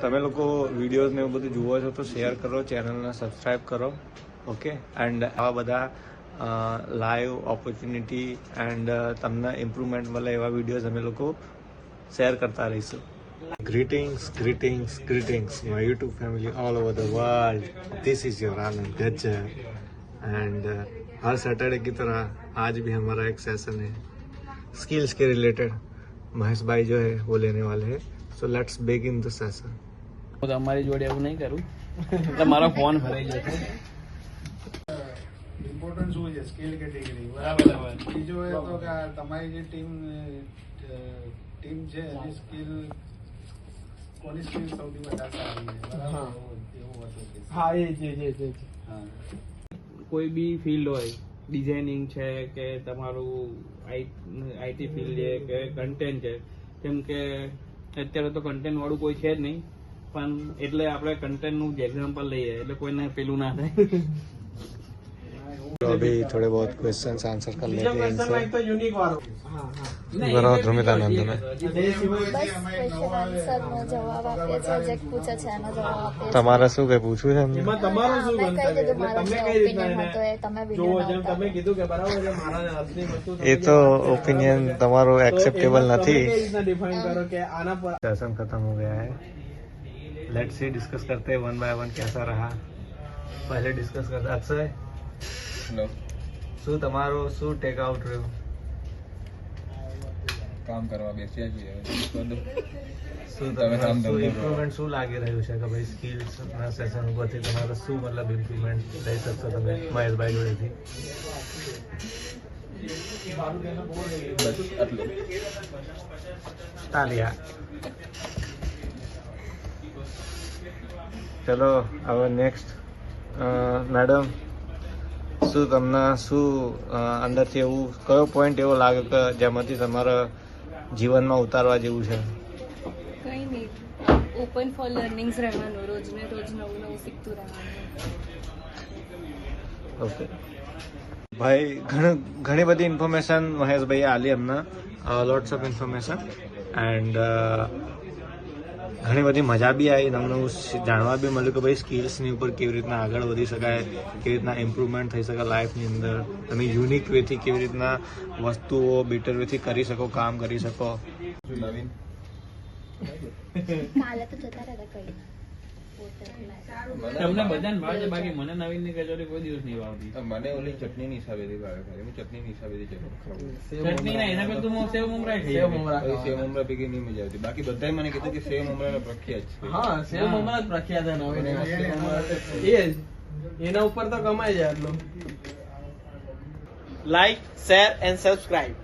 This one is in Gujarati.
તમે લોકો વિડીયોઝ ને એવું બધું જુઓ છો તો શેર કરો, ચેનલને સબસ્ક્રાઈબ કરો. ઓકે, એન્ડ આવા બધા લાઈવ ઓપોર્ચ્યુનિટી એન્ડ તમને ઇમ્પ્રુવમેન્ટ મળે એવા વિડીયોઝ અમે લોકો શેર કરતા રહીશું. Greetings, greetings, greetings, my YouTube family all over the world. This is your Anand Gajjar and her Saturday की तरह आज भी हमारा एक सेशन है स्किल्स के रिलेटेड. महेश भाई जो है वो लेने वाले हैं. So let's begin the session. તમારી જોડે એવું નહીં કરું એટલે મારો ફોન ભરાઈ જશે. ઇમ્પોર્ટન્ટ શું છે સ્કિલ કેટેગરી બરાબર. બીજો એ તો કે તમારી જે ટીમ છે એની સ્કિલ કોની સ્કિલ સૌથી વધારે સારી છે બરાબર એવું હતું. હા એ છે. હા કોઈ બી ફિલ્ડ હોય, ડિઝાઇનિંગ છે કે તમારું આઈટી ફિલ્ડ છે કે કન્ટેન્ટ છે, કેમ કે અત્યારે તો કન્ટેન્ટ વાળું કોઈ છે જ નહીં, પણ એટલે આપણે કન્ટેન્ટનું જ એક્ઝામ્પલ લઈએ એટલે કોઈને પેલું ના થાય. तो अभी थोड़े बहुत क्वेश्चंस आंसर कर लेते हैं इनसे. તો યુનિક વાળો બરાબર, ધ્રુમિતાનંદ ને બસ ક્વેશ્ચન આન્સર નો જવાબ આપે છે, જે પૂછે છે એનો જવાબ આપે છે. તમારે શું કઈ પૂછવું છે એમને? એમાં તમારું શું મેં કહી દીધું મારો તમે જે કઈ રીતના opinion એને હતો એ તમે જોવો, વિડીયો જેમ તમે કીધું કે બરાબર છે મારા હાથની વસ્તુ એ તો ઓપિનિયन તમારો एक्सेप्टेबल તમે નથી. કઈ રીતના ડિફાઇન કરો કે આના પર सेशन खत्म हो गया है. लेट्स सी डिस्कस करते हैं वन बाय वन कैसा रहा. पहले डिस्कस करते अक्षय શું તમારો શું ટેક આઉટ રહ્યો? કામ કરવા બેસ્યા છીએ શું તમે કામ ધંધો કરો. ઇમ્પ્રુવમેન્ટ શું લાગી રહ્યું છે કે ભાઈ સ્કિલ્સ ના સેશન ઉપરથી તમારે શું મતલબ ઇમ્પ્રુવમેન્ટ લઈ શકશો તમે મહેશભાઈ જોડેથી? બસ આટલું. તાલિયા. ચલો હવે નેક્સ્ટ મેડમ, શું તમને શું અંદરથી એવું કયો પોઈન્ટ એવો લાગે કે જેમાંથી તમારા જીવનમાં ઉતારવા જેવું છે? કંઈ નહીં, ઓપન ફોર લર્નિંગ્સ રહેવાનું, રોજને રોજ નવું નવું શીખતું રહેવાનું. ઓકે ભાઈ, ઘણી બધી ઇન્ફોર્મેશન મહેશભાઈએ આલી અમને, લોટ્સ ઓફ ઇન્ફોર્મેશન એન્ડ ઘણી બધી મજા બી આવી, નવું નવું જાણવા બી મળ્યું કે ભાઈ સ્કિલ્સની ઉપર કેવી રીતના આગળ વધી શકાય, કેવી રીતના ઇમ્પ્રુવમેન્ટ થઈ શકે લાઈફની અંદર, તમે યુનિક વેથી કેવી રીતના વસ્તુઓ બેટર વેથી કરી શકો, કામ કરી શકો. નવીન કાલે તો જતા રહેતા કઈ તમને બધાને ભાવે, બાકી મને નવીનની કચોરી કોઈ દિવસ નહીં ભાવતી. મને ઓલી ચટણીની હિસાબેથી ભાવે ખાલી. હું ચટણીની હિસાબેથી ખાઉં. ચટણી ના એના કરતા હું સેવ મમરા ખાઈ પછી સેવ મમરા ભેગી નહીં મજા આવતી. બાકી બધાએ મને કીધું કે સેવ મમરાનો પ્રખ્યાત છે. હા, સેવ મમરા જ પ્રખ્યાત છે નવીન. એ જ એના ઉપર તો કમાઈ જાય એટલું. Like, share and subscribe.